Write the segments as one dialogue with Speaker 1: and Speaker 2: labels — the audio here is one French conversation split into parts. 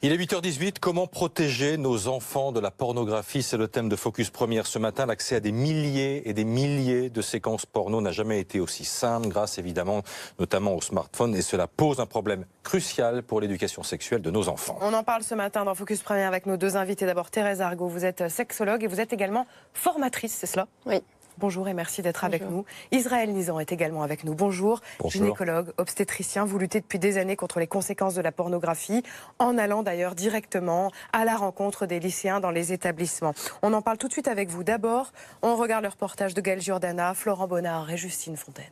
Speaker 1: Il est 8h18, comment protéger nos enfants de la pornographie? C'est le thème de Focus Première ce matin. L'accès à des milliers et des milliers de séquences porno n'a jamais été aussi simple, grâce évidemment notamment au smartphone, et cela pose un problème crucial pour l'éducation sexuelle de nos enfants.
Speaker 2: On en parle ce matin dans Focus Première avec nos deux invités. D'abord Thérèse Argot, vous êtes sexologue et vous êtes également formatrice, c'est cela?
Speaker 3: Oui.
Speaker 2: Bonjour et merci d'être avec nous. Israël Nizan est également avec nous. Bonjour. Gynécologue, obstétricien, vous luttez depuis des années contre les conséquences de la pornographie, en allant d'ailleurs directement à la rencontre des lycéens dans les établissements. On en parle tout de suite avec vous. D'abord, on regarde le reportage de Gaël Giordana, Florent Bonnard et Justine Fontaine.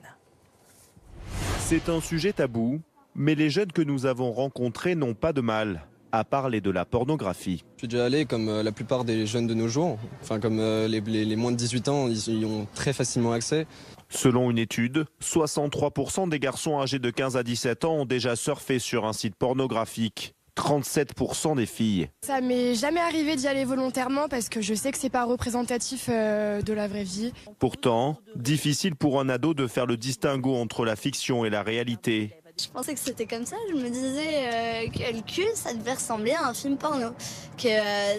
Speaker 4: C'est un sujet tabou, mais les jeunes que nous avons rencontrés n'ont pas de mal à parler de la pornographie.
Speaker 5: Je suis déjà allé comme la plupart des jeunes de nos jours, enfin comme les moins de 18 ans, ils y ont très facilement accès.
Speaker 4: Selon une étude, 63% des garçons âgés de 15 à 17 ans ont déjà surfé sur un site pornographique. 37% des filles.
Speaker 6: Ça m'est jamais arrivé d'y aller volontairement parce que je sais que c'est pas représentatif de la vraie vie.
Speaker 4: Pourtant, difficile pour un ado de faire le distinguo entre la fiction et la réalité.
Speaker 7: Je pensais que c'était comme ça, je me disais que le cul, ça devait ressembler à un film porno. Que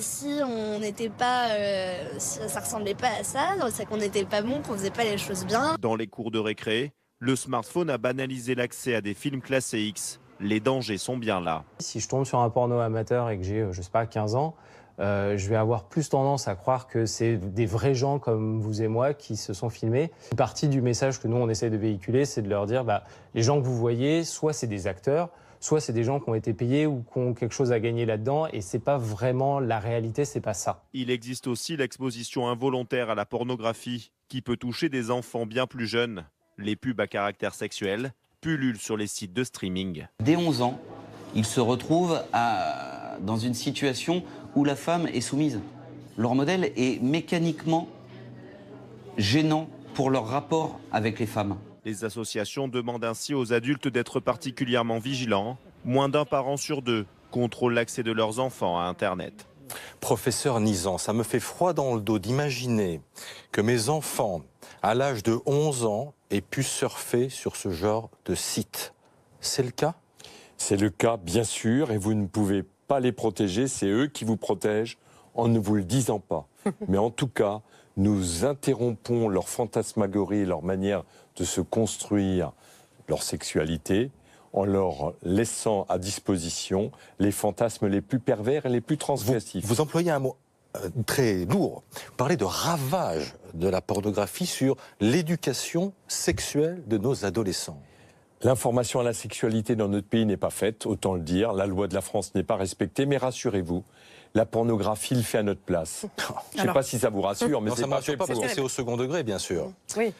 Speaker 7: si on n'était pas, si ça ressemblait pas à ça, c'est qu'on n'était pas bon, qu'on faisait pas les choses bien.
Speaker 4: Dans les cours de récré, le smartphone a banalisé l'accès à des films classés X. Les dangers sont bien là.
Speaker 8: Si je tombe sur un porno amateur et que j'ai, je sais pas, 15 ans, je vais avoir plus tendance à croire que c'est des vrais gens comme vous et moi qui se sont filmés. Une partie du message que nous, on essaie de véhiculer, c'est de leur dire, les gens que vous voyez, soit c'est des acteurs, soit c'est des gens qui ont été payés ou qui ont quelque chose à gagner là-dedans, et c'est pas vraiment la réalité, c'est pas ça.
Speaker 4: Il existe aussi l'exposition involontaire à la pornographie, qui peut toucher des enfants bien plus jeunes. Les pubs à caractère sexuel pullulent sur les sites de streaming.
Speaker 9: Dès 11 ans, ils se retrouvent dans une situation où la femme est soumise. Leur modèle est mécaniquement gênant pour leur rapport avec les femmes.
Speaker 4: Les associations demandent ainsi aux adultes d'être particulièrement vigilants. Moins d'un parent sur deux contrôle l'accès de leurs enfants à Internet.
Speaker 1: Professeur Nizan, ça me fait froid dans le dos d'imaginer que mes enfants, à l'âge de 11 ans, aient pu surfer sur ce genre de site. C'est le cas ?
Speaker 10: C'est le cas, bien sûr, et vous ne pouvez pas les protéger, c'est eux qui vous protègent en ne vous le disant pas. Mais en tout cas, nous interrompons leur fantasmagorie, leur manière de se construire, leur sexualité, en leur laissant à disposition les fantasmes les plus pervers et les plus transgressifs.
Speaker 1: Vous employez un mot très lourd. Vous parlez de ravage de la pornographie sur l'éducation sexuelle de nos adolescents.
Speaker 10: L'information à la sexualité dans notre pays n'est pas faite, autant le dire. La loi de la France n'est pas respectée, mais rassurez-vous, la pornographie le fait à notre place. Je ne sais pas si ça vous rassure, mais
Speaker 1: c'est pas fait parce que c'est au second degré, bien sûr.
Speaker 2: Oui,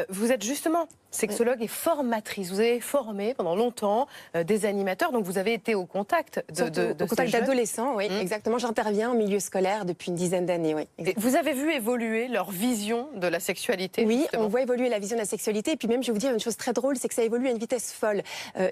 Speaker 2: vous êtes justement sexologue et formatrice. Vous avez formé pendant longtemps des animateurs, donc vous avez été au contact
Speaker 3: au contact d'adolescents, oui, exactement. J'interviens au milieu scolaire depuis une dizaine d'années, oui.
Speaker 2: Vous avez vu évoluer leur vision de la sexualité?
Speaker 3: Oui,
Speaker 2: justement.
Speaker 3: on voit évoluer la vision de la sexualité, et puis même, je vais vous dire une chose très drôle, c'est que ça évolue à une vitesse folle.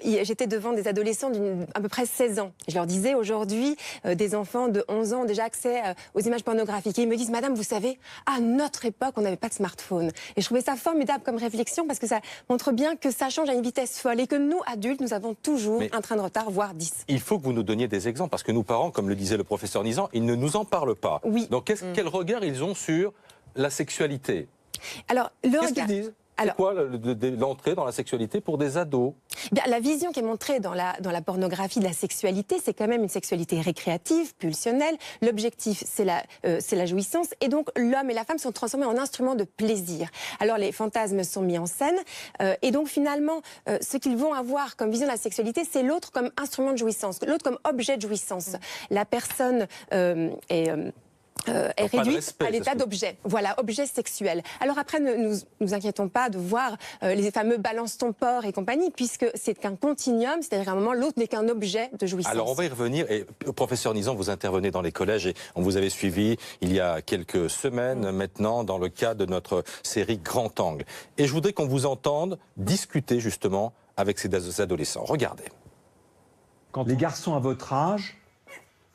Speaker 3: J'étais devant des adolescents d'à peu près 16 ans. Je leur disais aujourd'hui, des enfants de 11 ans ont déjà accès aux images pornographiques. Et ils me disent, madame, vous savez, à notre époque, on n'avait pas de smartphone. Et je trouvais ça formidable comme réflexion, parce que ça montre bien que ça change à une vitesse folle et que nous, adultes, nous avons toujours un train de retard, voire 10.
Speaker 1: Il faut que vous nous donniez des exemples, parce que nous, parents, comme le disait le professeur Nizan, ils ne nous en parlent pas.
Speaker 3: Oui.
Speaker 1: Donc quel regard ils ont sur la sexualité?
Speaker 3: Alors, le
Speaker 1: Qu'est-ce
Speaker 3: regard...
Speaker 1: qu'ils disent? C'est quoi l'entrée dans la sexualité pour des ados?
Speaker 3: Bien, la vision qui est montrée dans la pornographie de la sexualité, c'est quand même une sexualité récréative, pulsionnelle. L'objectif, c'est la jouissance. Et donc, l'homme et la femme sont transformés en instruments de plaisir. Alors, les fantasmes sont mis en scène. Et donc, finalement, ce qu'ils vont avoir comme vision de la sexualité, c'est l'autre comme instrument de jouissance, l'autre comme objet de jouissance. La personne est réduite à l'état d'objet. Voilà, objet sexuel. Alors après, ne nous inquiétons pas de voir les fameux balance ton porc et compagnie, puisque c'est qu'un continuum, c'est-à-dire qu'à un moment, l'autre n'est qu'un objet de jouissance.
Speaker 1: Alors on va y revenir. Et professeur Nizan, vous intervenez dans les collèges et on vous avait suivi il y a quelques semaines maintenant dans le cadre de notre série Grand Angle. Et je voudrais qu'on vous entende discuter justement avec ces adolescents. Regardez.
Speaker 11: Les garçons à votre âge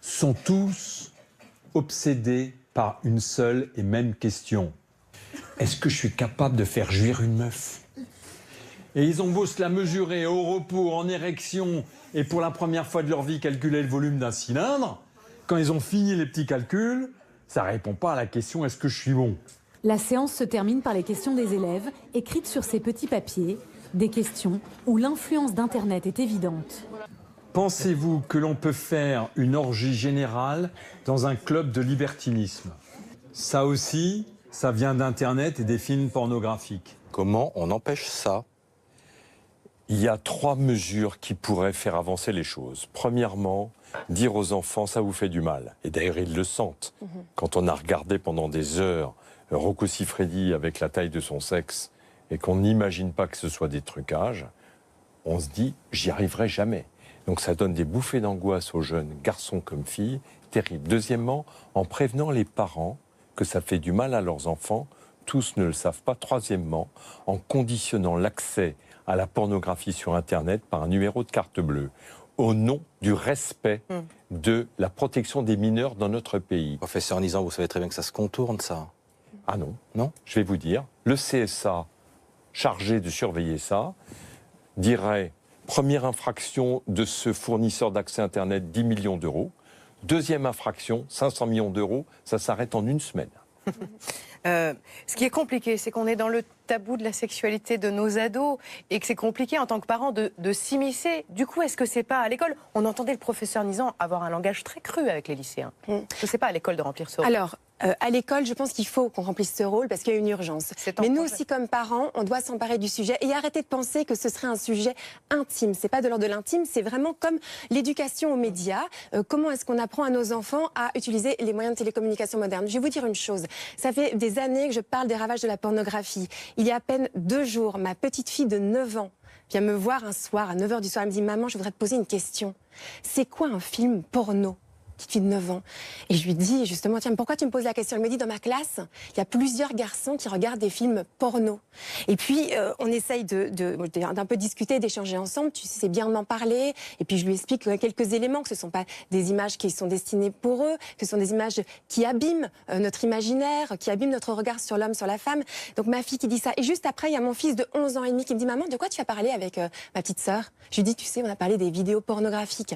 Speaker 11: sont tous obsédé par une seule et même question. Est-ce que je suis capable de faire jouir une meuf? Et ils ont beau se la mesurer au repos, en érection, et pour la première fois de leur vie calculer le volume d'un cylindre, quand ils ont fini les petits calculs, ça ne répond pas à la question « est-ce que je suis bon ?»
Speaker 12: La séance se termine par les questions des élèves, écrites sur ces petits papiers, des questions où l'influence d'Internet est évidente.
Speaker 11: Pensez-vous que l'on peut faire une orgie générale dans un club de libertinisme? Ça aussi, ça vient d'Internet et des films pornographiques.
Speaker 1: Comment on empêche ça?
Speaker 10: Il y a 3 mesures qui pourraient faire avancer les choses. Premièrement, dire aux enfants, ça vous fait du mal. Et d'ailleurs, ils le sentent. Quand on a regardé pendant des heures Rocco Siffredi avec la taille de son sexe et qu'on n'imagine pas que ce soit des trucages, on se dit, j'y arriverai jamais. Donc ça donne des bouffées d'angoisse aux jeunes, garçons comme filles, terrible. Deuxièmement, en prévenant les parents que ça fait du mal à leurs enfants, tous ne le savent pas. Troisièmement, en conditionnant l'accès à la pornographie sur Internet par un numéro de carte bleue, au nom du respect de la protection des mineurs dans notre pays.
Speaker 1: Professeur Nizan, vous savez très bien que ça se contourne, ça.
Speaker 10: Ah non, non, je vais vous dire, le CSA, chargé de surveiller ça, dirait, première infraction de ce fournisseur d'accès Internet, 10 millions d'euros. Deuxième infraction, 500 millions d'euros, ça s'arrête en une semaine.
Speaker 2: Ce qui est compliqué, c'est qu'on est dans le tabou de la sexualité de nos ados et que c'est compliqué en tant que parent de s'immiscer. Du coup, est-ce que c'est pas à l'école? On entendait le professeur Nizan avoir un langage très cru avec les lycéens. Est-ce que c'est pas à l'école de remplir ce rôle?
Speaker 3: Alors, à l'école, je pense qu'il faut qu'on remplisse ce rôle parce qu'il y a une urgence. Mais nous aussi, comme parents, on doit s'emparer du sujet et arrêter de penser que ce serait un sujet intime. C'est pas de l'ordre de l'intime, c'est vraiment comme l'éducation aux médias. Comment est-ce qu'on apprend à nos enfants à utiliser les moyens de télécommunication modernes? Je vais vous dire une chose. Ça fait des années que je parle des ravages de la pornographie. Il y a à peine 2 jours, ma petite fille de 9 ans vient me voir un soir, à 9h du soir. Elle me dit « Maman, je voudrais te poser une question. C'est quoi un film porno ?» Petite fille de 9 ans. Et je lui dis justement, tiens, pourquoi tu me poses la question? Elle me dit, dans ma classe, il y a plusieurs garçons qui regardent des films porno. Et puis, on essaye d'un peu discuter, d'échanger ensemble. Tu sais, c'est bien d'en parler. Et puis, je lui explique quelques éléments, que ce ne sont pas des images qui sont destinées pour eux, que ce sont des images qui abîment notre imaginaire, qui abîment notre regard sur l'homme, sur la femme. Donc, ma fille qui dit ça. Et juste après, il y a mon fils de 11 ans et demi qui me dit, maman, de quoi tu as parlé avec ma petite sœur? Je lui dis, tu sais, on a parlé des vidéos pornographiques.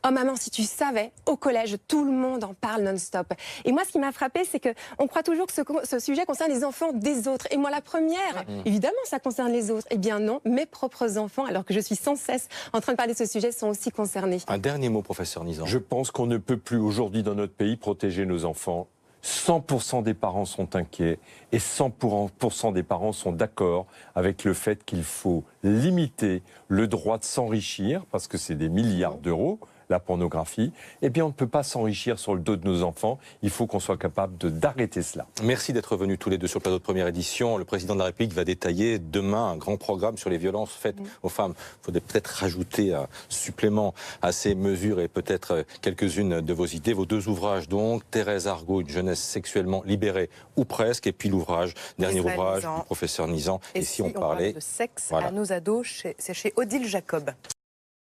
Speaker 3: Oh, maman, si tu savais, au collège, tout le monde en parle non-stop. Et moi, ce qui m'a frappée, c'est qu'on croit toujours que ce sujet concerne les enfants des autres. Et moi, la première, évidemment, ça concerne les autres. Eh bien non, mes propres enfants, alors que je suis sans cesse en train de parler de ce sujet, sont aussi concernés.
Speaker 1: Un dernier mot, professeur Nizan.
Speaker 10: Je pense qu'on ne peut plus aujourd'hui dans notre pays protéger nos enfants. 100% des parents sont inquiets et 100% des parents sont d'accord avec le fait qu'il faut limiter le droit de s'enrichir, parce que c'est des milliards d'euros, la pornographie. Eh bien, on ne peut pas s'enrichir sur le dos de nos enfants. Il faut qu'on soit capable d'arrêter cela.
Speaker 1: Merci d'être venus tous les deux sur le plateau de Première Édition. Le président de la République va détailler demain un grand programme sur les violences faites aux femmes. Il faudrait peut-être rajouter un supplément à ces mesures et peut-être quelques-unes de vos idées. Vos 2 ouvrages donc, Thérèse Argot, une jeunesse sexuellement libérée ou presque, et puis l'ouvrage, dernier ouvrage du professeur Nizan.
Speaker 2: Et si on parlait de sexe à nos ados, c'est chez Odile Jacob.